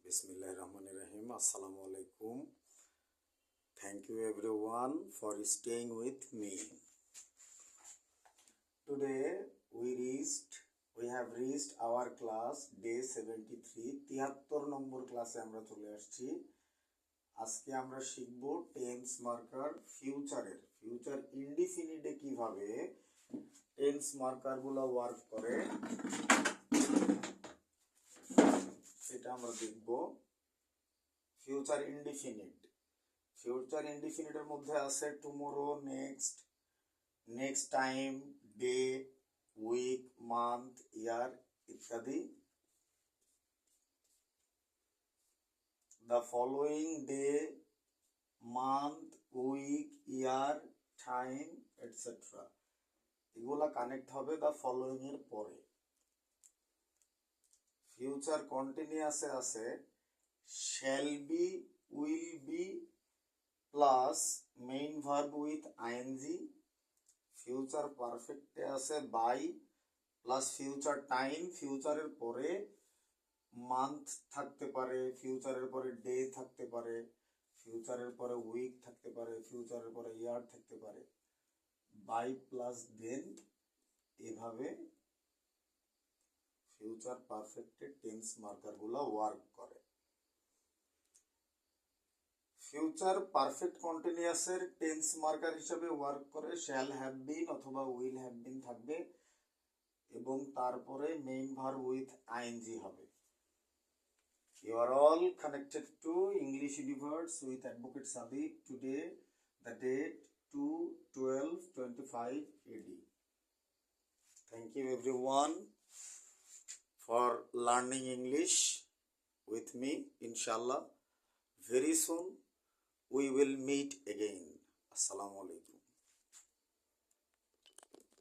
Bismillahirrahmanirrahim. Assalamu alaikum. Thank you everyone for staying with me. Today we have reached our class day 73. 73 নম্বর ক্লাসে আমরা চলে আসছি। আজকে আমরা শিখব টেন্স মার্কার ফিউচারের ফিউচার ইনডিফিনিটে কিভাবে টেন্স মার্কারগুলো ওয়ার্ক করে এটা আমরা দেখব। ফিউচার ইনডিফিনিটের মধ্যে আছে tomorrow, next time, day, week, month, year ইত্যাদি। The following day, month, week, year, time etcetera এগুলা কানেক্ট হবে দ্য ফলোয়িং এর পরে। ফিউচার কন্টিনিউয়াসে আছে shall be, will be plus main verb with ING. Future পারফেক্টে আছে বাই প্লাস ফিউচার টাইম। ফিউচারের পরে মান্থ থাকতে পারে, ফিউচারের পরে ডে থাকতে পারে, ফিউচারের পরে উইক থাকতে পারে, ফিউচারের পরে ইয়ার থাকতে পারে। বাই প্লাস দেন, এভাবে ফিউচার পারফেক্টের টেন্স মার্কারগুলো ওয়ার্ক করে। ফিউচার পারফেক্ট কন্টিনিউয়াসের টেন্স মার্কার হিসেবে ওয়ার্ক করে শ্যাল হ্যাভ বিন অথবা উইল হ্যাভ বিন থাকবে এবং তারপরে মেইন ভার্ব উইথ আইএনজি হবে। You are all connected to English Universe with Advocate Sadiq. Today the date 2/12/25 AD. Thank you everyone for learning English with me. Inshallah, very soon we will meet again. Assalamu alaikum.